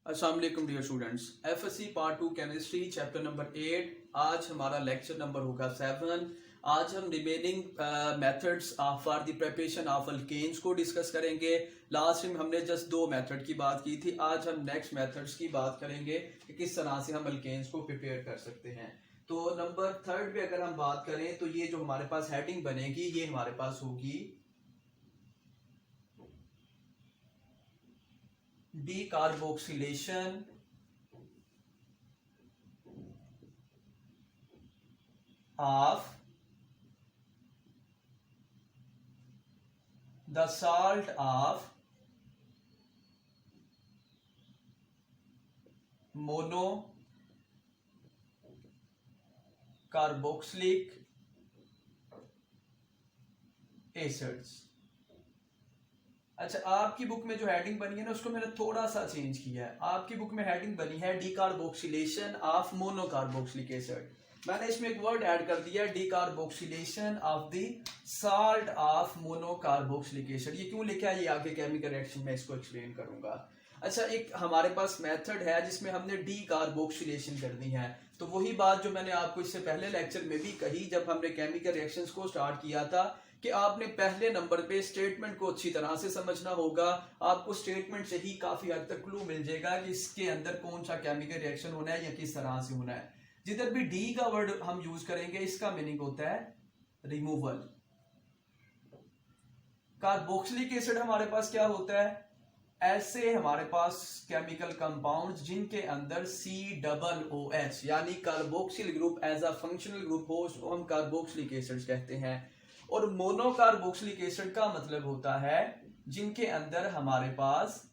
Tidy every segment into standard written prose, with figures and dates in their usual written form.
अस्सलाम वालेकुम dear students, FSc part 2 chemistry chapter number 8। आज हमारा लेक्चर नंबर होगा 7। आज हम remaining methods for the preparation of alkanes को डिस्कस करेंगे। लास्ट टाइम हमने जस्ट 2 मेथड की बात की थी। आज हम नेक्स्ट मेथड्स की बात करेंगे कि किस तरह से हम अल्केन्स को प्रिपेयर कर सकते हैं। तो नंबर 3 पे अगर हम बात करें तो ये जो हमारे पास हेडिंग बनेगी ये हमारे पास होगी decarboxylation of the salt of monocarboxylic acids। अच्छा, आपकी बुक में जो हेडिंग बनी है ना उसको मैंने थोड़ा सा चेंज किया है। आपकी बुक में हेडिंग बनी है डीकार्बोक्सिलेशन ऑफ मोनोकार्बोक्सिलिक एसिड। मैंने इसमें एक वर्ड ऐड कर दिया है decarboxylation of the salt of monocarboxylic acid. ये क्यों लिखा है ये आगे केमिकल रिएक्शन में इसको एक्सप्लेन करूंगा। अच्छा, एक हमारे पास मेथड है जिसमें हमने डीकार्बोक्सिलेशन करनी है। तो वही बात जो मैंने आपको इससे पहले लेक्चर में भी कही जब हमने केमिकल रिएक्शंस को स्टार्ट किया था कि आपने पहले नंबर पे स्टेटमेंट को अच्छी तरह से समझना होगा। आपको स्टेटमेंट से ही काफी हद तक क्लू मिल जाएगा कि इसके अंदर कौन सा केमिकल रिएक्शन होना है या किस तरह से होना है। जिधर भी डी का वर्ड हम यूज करेंगे इसका मीनिंग होता है रिमूवल। कार्बोक्सिलिक एसिड हमारे पास क्या होता है? ऐसे हमारे पास केमिकल कंपाउंड्स जिनके अंदर COOH यानी carboxyl group as a functional group हो उसको हम कार्बोक्सिलिक एसिड्स कहते हैं। और मोनोकार्बोक्सिलिक एसिड का मतलब होता है जिनके अंदर हमारे पास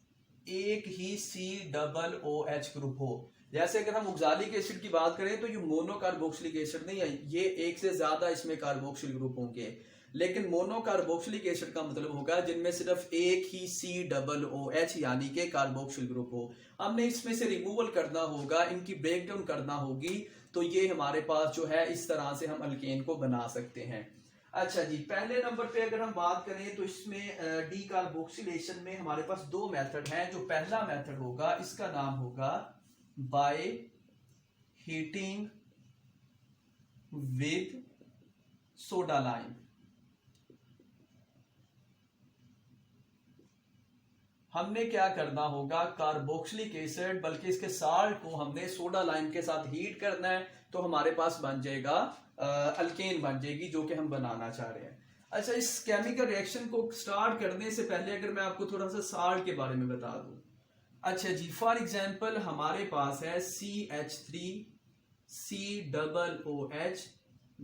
एक ही COOH ग्रुप हो। जैसे अगर हम ऑक्सैलिक एसिड की बात करें तो ये मोनोकार्बोक्सिलिक एसिड नहीं है, ये एक से ज्यादा इसमें कार्बोक्सिल ग्रुप होंगे। लेकिन मोनोकार्बोक्सिलिक एसिड का मतलब होगा जिनमें सिर्फ एक ही COOH यानी कि कार्बोक्सिल ग्रुप हो। हमने इसमें से रिमूवल करना होगा, इनकी ब्रेकडाउन करना होगी, तो ये हमारे पास जो है इस तरह से हम अल्केन को बना सकते हैं। अच्छा जी, पहले नंबर पे अगर हम बात करें तो इसमें डीकार्बोक्सिलेशन में हमारे पास 2 मेथड हैं। जो पहला मेथड होगा इसका नाम होगा by heating with soda lime. हमने क्या करना होगा, कार्बोक्सिलिक एसिड बल्कि इसके साल्ट को हमने सोडा लाइम के साथ हीट करना है तो हमारे पास बन जाएगा अल्केन बन जाएगी जो कि हम बनाना चाह रहे हैं। अच्छा, इस केमिकल रिएक्शन को स्टार्ट करने से पहले अगर मैं आपको थोड़ा सा साल्ट के बारे में बता दूं। अच्छा जी, फॉर एग्जांपल हमारे पास है CH3COOH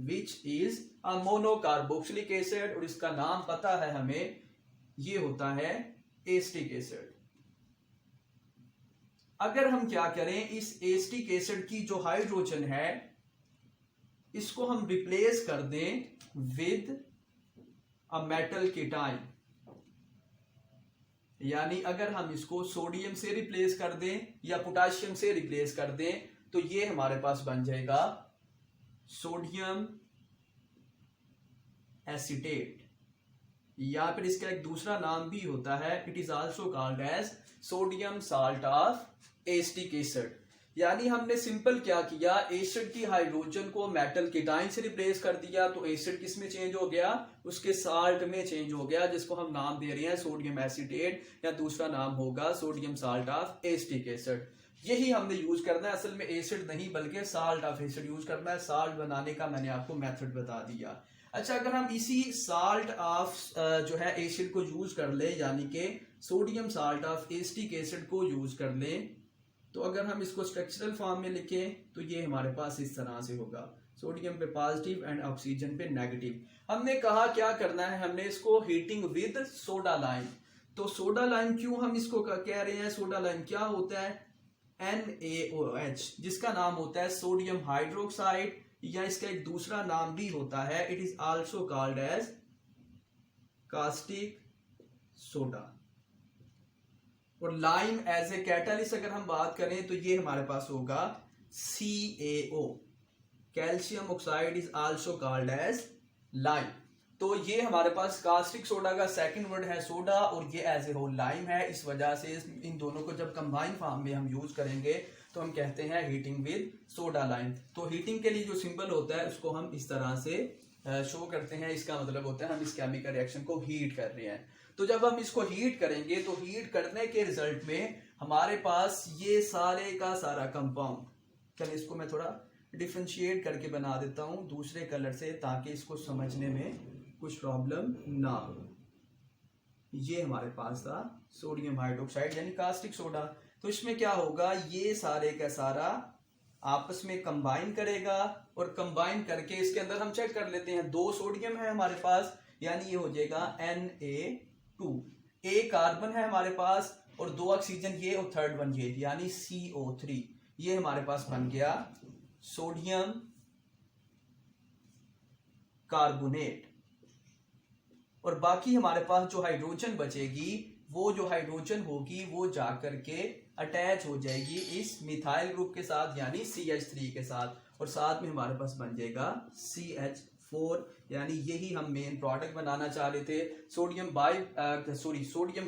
which is a monocarboxylic acid और इसका नाम पता है हमें, ये होता है एसिटिक एसिड। अगर हम क्या करें, इस एसिटिक एसिड की जो हाइड्रोजन है इसको हम रिप्लेस कर दें विद अ मेटल कीटाइन, यानी अगर हम इसको सोडियम से रिप्लेस कर दें या पोटेशियम से रिप्लेस कर दें तो ये हमारे पास बन जाएगा सोडियम एसीटेट, या फिर इसका एक दूसरा नाम भी होता है, it is also called as sodium salt of acetic acid. यानी हमने सिंपल क्या किया, एसिड की हाइड्रोजन को मेटल कीटाइन से रिप्लेस कर दिया तो एसिड किस में चेंज हो गया, उसके साल्ट में चेंज हो गया, जिसको हम नाम दे रहे हैं सोडियम एसीटेट या दूसरा नाम होगा sodium salt of acetic acid. यही हमने यूज करना है, असल में एसिड नहीं बल्कि साल्ट ऑफ एसिड यूज करना है। साल्ट बनाने का मैंने आपको मेथड बता दिया। अच्छा, अगर हम इसी साल्ट ऑफ जो है एसिड को यूज कर ले यानी कि sodium salt of acetic acid को यूज कर ले तो अगर हम इसको स्ट्रक्चरल फॉर्म में लिखें तो ये हमारे पास इस तरह से होगा, सोडियम पे पॉजिटिव एंड ऑक्सीजन पे नेगेटिव। हमने कहा क्या करना है, हमने इसको हीटिंग विद सोडा लाइम। तो सोडा लाइम क्यों हम इसको कह रहे हैं, सोडा लाइम क्या होता है, NaOH जिसका नाम होता है सोडियम हाइड्रोक्साइड या इसका एक दूसरा नाम भी होता है, it is also called as caustic soda. और लाइम एज ए कैटालिस्ट अगर हम बात करें तो ये हमारे पास होगा CaO, calcium oxide is also called as lime. तो ये हमारे पास कास्टिक सोडा का सेकंड वर्ड है सोडा, और ये एज ए होल लाइम है। इस वजह से इन दोनों को जब कंबाइन फॉर्म में हम यूज करेंगे तो हम कहते हैं हीटिंग विद सोडा लाइम। तो हीटिंग के लिए जो सिंबल होता है उसको हम इस तरह से शो करते हैं। इसका मतलब होता है हम इस केमिकल रिएक्शन को हीट कर रहे हैं। तो जब हम इसको हीट करेंगे तो हीट करने के रिजल्ट में हमारे पास ये सारे का सारा कंपाउंड, चलिए इसको मैं थोड़ा डिफ्रेंशिएट करके बना देता हूं दूसरे कलर से ताकि इसको समझने में कुछ प्रॉब्लम ना हो। ये हमारे पास था सोडियम हाइड्रोक्साइड यानी कास्टिक सोडा। तो इसमें क्या होगा, ये सारे का सारा आपस में कंबाइन करेगा, और कंबाइन करके इसके अंदर हम चेक कर लेते हैं, 2 सोडियम है हमारे पास यानी ये हो जाएगा Na2, एक कार्बन है हमारे पास और 2 ऑक्सीजन ये और थर्ड वन ये यानी CO3। ये हमारे पास बन गया सोडियम कार्बोनेट। और बाकी हमारे पास जो हाइड्रोजन बचेगी, वो जो हाइड्रोजन होगी वो जाकर के अटैच हो जाएगी इस मिथाइल ग्रुप के साथ यानी CH3 के साथ, और साथ में हमारे पास बन जाएगा CH4। यानी यही हम मेन प्रोडक्ट बनाना चाह रहे थे। सोडियम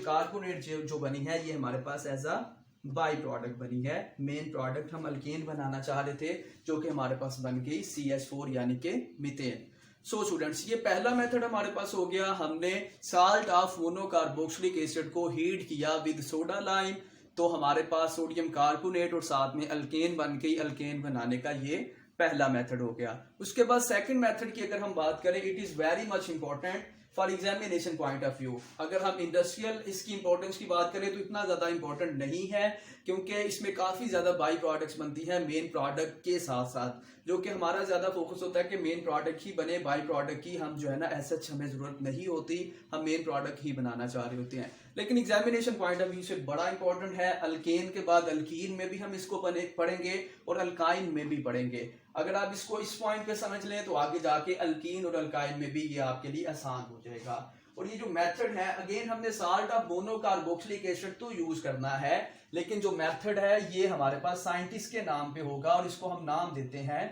कार्बोनेट जो बनी है ये हमारे पास एज अ बाई प्रोडक्ट बनी है। मेन प्रोडक्ट हम अल्केन बनाना चाह रहे थे जो कि हमारे पास बन गई CH4 यानी कि मीथेन। सो स्टूडेंट्स, ये पहला मेथड हमारे पास हो गया, हमने साल्ट ऑफ मोनोकार्बोक्सिलिक एसिड को हीट किया विद सोडा लाइम, तो हमारे पास सोडियम कार्बोनेट और साथ में अल्केन बन गई। अल्केन बनाने का ये पहला मेथड हो गया। उसके बाद सेकंड मेथड की अगर हम बात करें, it is very much important for examination point of view. अगर हम इंडस्ट्रियल इसकी इंपॉर्टेंस की बात करें तो इतना ज्यादा इंपॉर्टेंट नहीं है, क्योंकि इसमें काफी ज्यादा बाई प्रोडक्ट्स बनती है मेन प्रोडक्ट के साथ साथ, जो कि हमारा ज्यादा फोकस होता है कि मेन प्रोडक्ट ही बने, बाई प्रोडक्ट की हम जो है ना ऐसा हमें जरूरत नहीं होती, हम मेन प्रोडक्ट ही बनाना चाह रहे होते हैं। लेकिन एग्जामिनेशन पॉइंट ऑफ व्यू से बड़ा इंपॉर्टेंट है। अल्केन के बाद अल्कीन में भी हम इसको पढ़ेंगे और अल्काइन में भी पढ़ेंगे। अगर आप इसको इस पॉइंट पे समझ लें तो आगे जाके अल्कीन और अल्काइन में भी ये आपके लिए आसान हो जाएगा। और ये जो मेथड है, अगेन हमने साल्ट ऑफ मोनोकार्बोक्सिलिक एसिड तो यूज करना है, लेकिन जो मेथड है ये हमारे पास साइंटिस्ट के नाम पे होगा, और इसको हम नाम देते हैं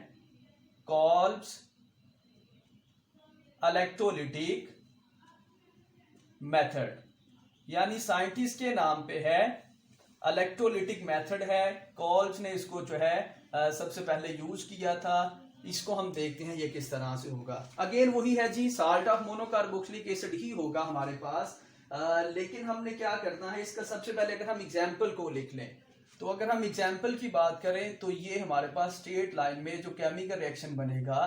कॉल्ब्स इलेक्ट्रोलिटिक मेथड। यानी साइंटिस्ट के नाम पे है, इलेक्ट्रोलिटिक मेथड है, कॉल्ब्स ने इसको जो है सबसे पहले यूज किया था। इसको हम देखते हैं ये किस तरह से होगा। अगेन वही है जी, साल्ट ऑफ मोनोकार्बोक्सिलिक एसिड ही होगा हमारे पास, लेकिन हमने क्या करना है, इसका सबसे पहले अगर हम एग्जाम्पल को लिख लें, तो अगर हम एग्जाम्पल की बात करें तो ये हमारे पास स्ट्रेट लाइन में जो केमिकल रिएक्शन बनेगा,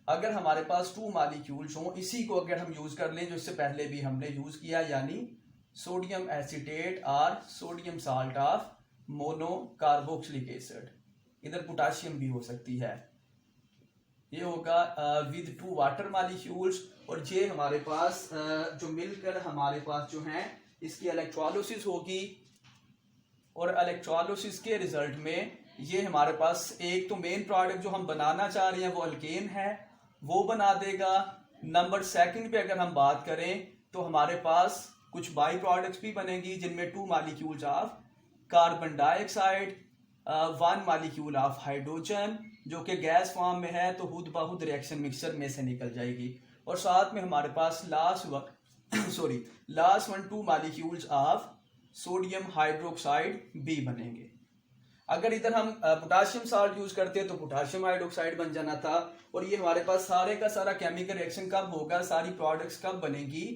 अगर हमारे पास 2 मॉलिक्यूल्स हों, इसी को अगर हम यूज कर लें जो इससे पहले भी हमने यूज किया, यानी सोडियम एसीटेट और sodium salt of monocarboxylic acid, इधर पोटाशियम भी हो सकती है, ये होगा विद 2 वाटर मॉलिक्यूल्स, और ये हमारे पास जो मिलकर हमारे पास जो है इसकी इलेक्ट्रोलिसिस होगी, और इलेक्ट्रोलिसिस के रिजल्ट में ये हमारे पास एक तो मेन प्रोडक्ट जो हम बनाना चाह रहे हैं वो अल्केन है, वो बना देगा। नंबर सेकंड पे अगर हम बात करें तो हमारे पास कुछ बाई प्रोडक्ट्स भी बनेगी, जिनमें 2 molecules of carbon dioxide, 1 molecule of hydrogen जो कि गैस फॉर्म में है, तो खुद ब खुद रिएक्शन मिक्सचर में से निकल जाएगी। और साथ में हमारे पास last 2 molecules of sodium hydroxide भी बनेंगे। अगर इधर हम पोटाशियम साल्ट यूज करते हैं तो पोटाशियम हाइड्रोक्साइड बन जाना था। और ये हमारे पास सारे का सारा केमिकल रिएक्शन कब होगा, सारी प्रोडक्ट्स कब बनेगी,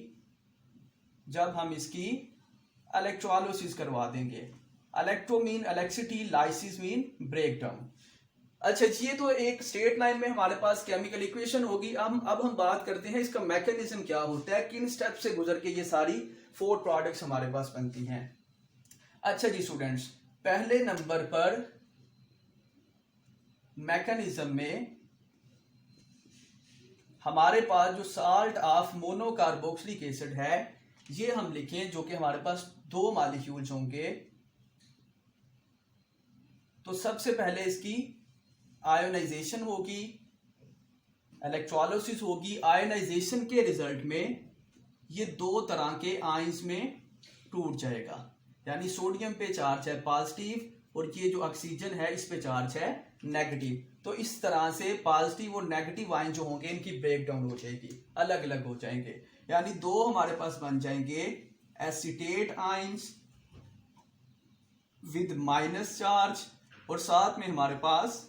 जब हम इसकी इलेक्ट्रोलिसिस करवा देंगे। Electro mean electricity, lysis mean breakdown. अच्छा, ये तो एक स्ट्रेट लाइन में हमारे पास केमिकल इक्वेशन होगी। अब हम बात करते हैं इसका मैकेनिज्म क्या होता है, किन स्टेप से गुजर के ये सारी 4 प्रोडक्ट्स हमारे पास बनती हैं। अच्छा जी स्टूडेंट्स, पहले नंबर पर मैकेनिज्म में हमारे पास जो साल्ट ऑफ मोनोकार्बोक्सिलिक एसिड है ये हम लिखें, जो कि हमारे पास 2 मॉलिक्यूल्स होंगे। तो सबसे पहले इसकी आयोनाइजेशन होगी, इलेक्ट्रोलिसिस होगी। आयोनाइजेशन के रिजल्ट में ये 2 तरह के आयंस में टूट जाएगा, यानी सोडियम पे चार्ज है पॉजिटिव और ये जो ऑक्सीजन है इस पे चार्ज है नेगेटिव। तो इस तरह से पॉजिटिव और नेगेटिव आयन जो होंगे इनकी ब्रेक डाउन हो जाएगी, अलग अलग हो जाएंगे। यानी दो हमारे पास बन जाएंगे acetate ions with minus charge, और साथ में हमारे पास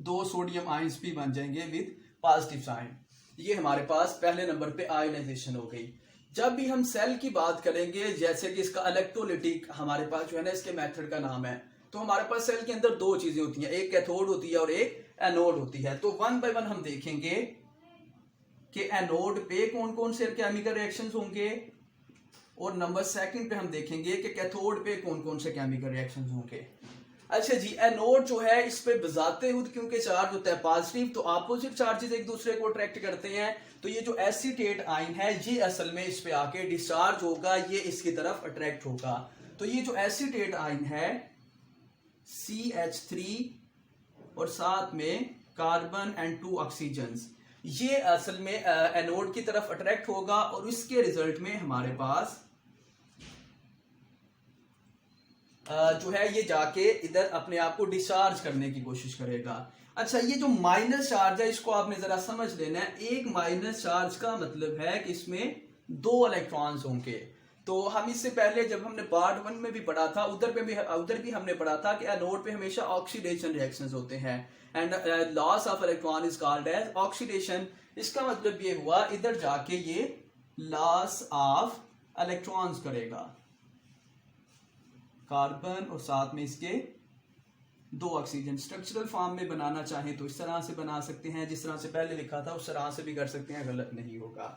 दो सोडियम आयंस भी बन जाएंगे विद पॉजिटिव साइन। ये हमारे पास पहले नंबर पे आयोनाइजेशन हो गई। जब भी हम सेल की बात करेंगे, जैसे कि इसका इलेक्ट्रोलिटिक हमारे पास जो है ना इसके मेथड का नाम है, तो हमारे पास सेल के अंदर दो चीजें होती हैं, एक कैथोड होती है और एक एनोड होती है। तो वन बाय वन हम देखेंगे कि एनोड पे कौन कौन से केमिकल रिएक्शंस होंगे, और नंबर सेकंड पे हम देखेंगे कि कैथोड पे कौन कौन से केमिकल रिएक्शंस होंगे। अच्छा जी, एनोड जो है इस पे बजाते खुद क्योंकि चार्ज होता है पॉजिटिव, तो अपोजिट चार्जेस एक दूसरे को अट्रैक्ट करते हैं। तो ये जो एसीटेट आयन है ये असल में इस पे आके डिस्चार्ज होगा, ये इसकी तरफ अट्रैक्ट होगा। तो ये जो एसीटेट आयन है CH3 और साथ में कार्बन एंड 2 ऑक्सीजन, ये असल में एनोड की तरफ अट्रैक्ट होगा और इसके रिजल्ट में हमारे पास जो है ये जाके इधर अपने आप को डिस्चार्ज करने की कोशिश करेगा। अच्छा, ये जो माइनस चार्ज है इसको आपने जरा समझ लेना है। एक माइनस चार्ज का मतलब है कि इसमें 2 इलेक्ट्रॉन्स होंगे। तो हम इससे पहले जब हमने पार्ट 1 में भी पढ़ा था, उधर भी हमने पढ़ा था कि एनोड पे हमेशा ऑक्सीडेशन रिएक्शंस होते हैं and loss of electron is called as oxidation. इसका मतलब ये हुआ इधर जाके ये लॉस ऑफ इलेक्ट्रॉन्स करेगा, कार्बन और साथ में इसके 2 ऑक्सीजन। स्ट्रक्चरल फॉर्म में बनाना चाहें तो इस तरह से बना सकते हैं, जिस तरह से पहले लिखा था उस तरह से भी कर सकते हैं, गलत नहीं होगा।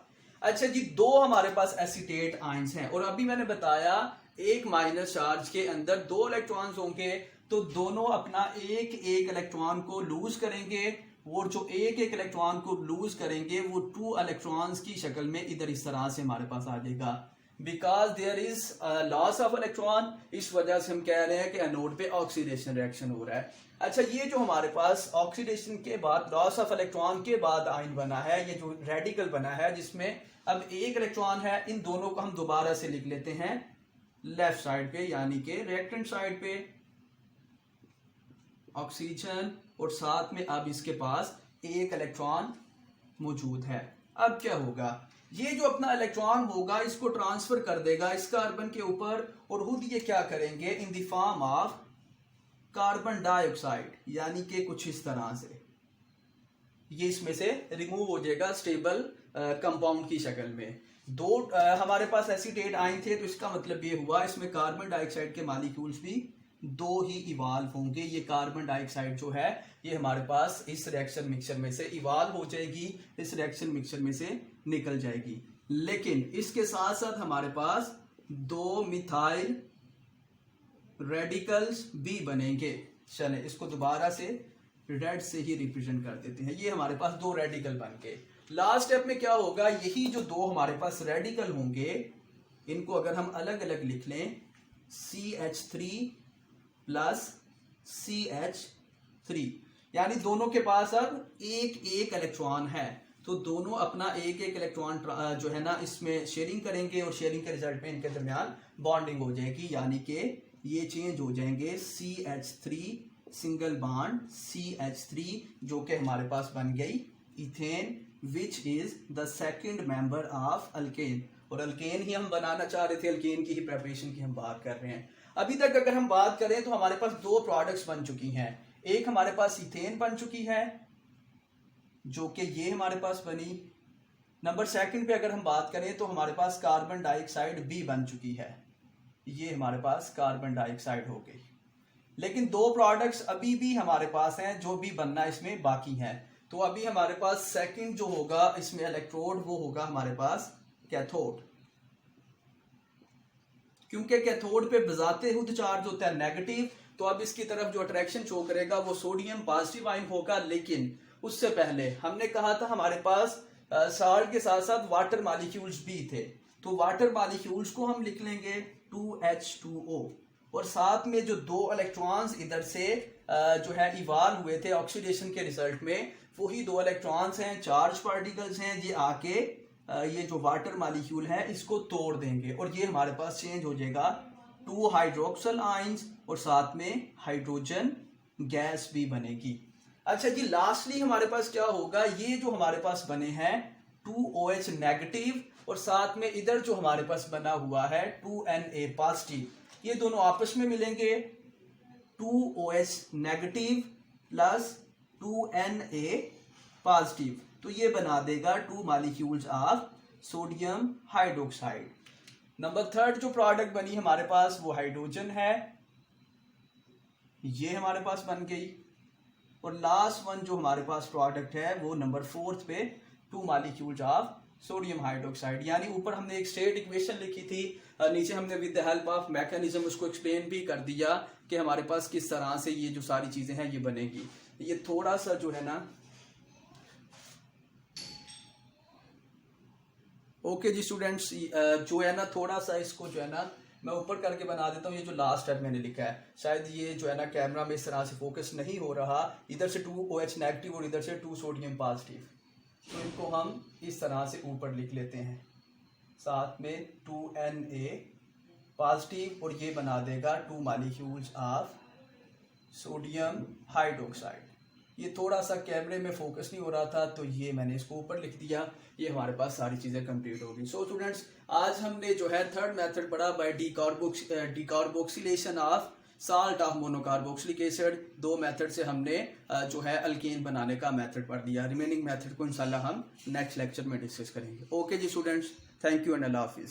अच्छा जी, 2 हमारे पास एसीटेट आयंस हैं और अभी मैंने बताया एक माइनस चार्ज के अंदर 2 इलेक्ट्रॉन्स होंगे, तो दोनों अपना एक एक इलेक्ट्रॉन को लूज करेंगे, और जो एक एक इलेक्ट्रॉन को लूज करेंगे वो 2 इलेक्ट्रॉन्स की शक्ल में इधर इस तरह से हमारे पास आ जाएगा। Because there is loss of electron, इस वजह से हम कह रहे हैं कि एनोड पे ऑक्सीडेशन रिएक्शन हो रहा है। अच्छा, ये जो हमारे पास ऑक्सीडेशन के बाद लॉस ऑफ इलेक्ट्रॉन के बाद आयन बना है, ये जो रेडिकल बना है जिसमें अब एक इलेक्ट्रॉन है, इन दोनों को हम दोबारा से लिख लेते हैं लेफ्ट साइड पे, यानी कि रिएक्टेंट साइड पे ऑक्सीजन, और साथ में अब इसके पास एक इलेक्ट्रॉन मौजूद है। अब क्या होगा, ये जो अपना इलेक्ट्रॉन होगा इसको ट्रांसफर कर देगा इस कार्बन के ऊपर, और खुद ये क्या करेंगे in the form of carbon dioxide, यानी कि कुछ इस तरह से ये इसमें से रिमूव हो जाएगा स्टेबल कंपाउंड की शक्ल में। 2 हमारे पास एसीटेट आयन थे, तो इसका मतलब ये हुआ इसमें कार्बन डाइऑक्साइड के मॉलिक्यूल्स भी 2 ही इवाल्व होंगे। ये कार्बन डाइऑक्साइड जो है ये हमारे पास इस रिएक्शन मिक्सचर में से इवाल्व हो जाएगी, इस रिएक्शन मिक्सचर में से निकल जाएगी। लेकिन इसके साथ साथ हमारे पास 2 मिथाइल रेडिकल्स भी बनेंगे। चले इसको दोबारा से रेड से ही रिप्रेजेंट कर देते हैं। ये हमारे पास 2 रेडिकल बन के लास्ट स्टेप में क्या होगा, यही जो 2 हमारे पास रेडिकल होंगे इनको अगर हम अलग अलग लिख लें CH3 प्लस CH3, यानी दोनों के पास अब एक एक इलेक्ट्रॉन है, तो दोनों अपना एक एक इलेक्ट्रॉन जो है ना इसमें शेयरिंग करेंगे, और शेयरिंग के रिजल्ट में इनके दरमियान बॉन्डिंग हो जाएगी, यानी कि ये चेंज हो जाएंगे CH3 सिंगल बॉन्ड CH3, जो कि हमारे पास बन गई ethane, which is the second member of alkane. और अल्केन ही हम बनाना चाह रहे थे, अल्केन की ही प्रिपरेशन की हम बात कर रहे हैं। अभी तक अगर हम बात करें तो हमारे पास 2 प्रोडक्ट्स बन चुकी हैं। एक हमारे पास इथेन बन चुकी है जो कि ये हमारे पास बनी। नंबर सेकंड पे अगर हम बात करें तो हमारे पास कार्बन डाइऑक्साइड भी बन चुकी है, ये हमारे पास कार्बन डाइऑक्साइड हो गई। लेकिन 2 प्रोडक्ट्स अभी भी हमारे पास हैं जो भी बनना इसमें बाकी है। तो अभी हमारे पास सेकंड जो होगा इसमें इलेक्ट्रोड, वो होगा हमारे पास कैथोड, क्योंकि कैथोड पे बजाते खुद चार्ज होता है नेगेटिव, तो अब इसकी तरफ जो अट्रैक्शन शो करेगा वो सोडियम पॉजिटिव आयन होगा। लेकिन उससे पहले हमने कहा था हमारे पास साल्ट के साथ साथ वाटर मॉलिक्यूल्स भी थे, तो वाटर मॉलिक्यूल्स को हम लिख लेंगे 2H2O, और साथ में जो 2 इलेक्ट्रॉन्स इधर से जो है इवाल्व हुए थे ऑक्सीडेशन के रिजल्ट में, वही 2 इलेक्ट्रॉन्स हैं, चार्ज पार्टिकल्स हैं, ये आके ये जो वाटर मॉलिक्यूल है इसको तोड़ देंगे, और ये हमारे पास चेंज हो जाएगा 2 हाइड्रोक्सल आइंस और साथ में हाइड्रोजन गैस भी बनेगी। अच्छा जी, लास्टली हमारे पास क्या होगा, ये जो हमारे पास बने हैं 2OH नेगेटिव और साथ में इधर जो हमारे पास बना हुआ है 2Na पॉजिटिव, ये दोनों आपस में मिलेंगे 2OH negative plus 2Na positive, तो ये बना देगा 2 molecules of sodium hydroxide. Number third जो प्रोडक्ट बनी हमारे पास वो हाइड्रोजन है, ये हमारे पास बन गई। और लास्ट वन जो हमारे पास प्रोडक्ट है वो नंबर फोर्थ पे 2 मॉलिक्यूल्स ऑफ सोडियम हाइड्रोक्साइड, यानी ऊपर हमने एक स्टेट इक्वेशन लिखी थी, नीचे हमने with the help of mechanism उसको एक्सप्लेन भी कर दिया कि हमारे पास किस तरह से ये जो सारी चीजें हैं ये बनेगी। ये थोड़ा सा जो है ना, ओके जी स्टूडेंट्स, जो है ना थोड़ा सा इसको जो है ना मैं ऊपर करके बना देता हूँ। ये जो लास्ट स्टेप मैंने लिखा है, शायद ये जो है ना कैमरा में इस तरह से फोकस नहीं हो रहा, इधर से 2OH नेगेटिव और इधर से 2 सोडियम पॉजिटिव, तो इनको हम इस तरह से ऊपर लिख लेते हैं, साथ में 2Na पॉजिटिव, और ये बना देगा 2 मॉलिक्यूल्स ऑफ सोडियम हाइड्रोक्साइड। ये थोड़ा सा कैमरे में फोकस नहीं हो रहा था तो ये मैंने इसको ऊपर लिख दिया, ये हमारे पास सारी चीज़ें कंप्लीट हो गई। सो स्टूडेंट्स, आज हमने जो है थर्ड मेथड पढ़ा by decarboxylation of salt of monocarboxylic acid. 2 method से हमने जो है अल्केन बनाने का मेथड पढ़ दिया। रिमेनिंग मेथड को इंशाल्लाह हम नेक्स्ट लेक्चर में डिस्कस करेंगे। ओके जी students, thank you and Allah हाफिज़।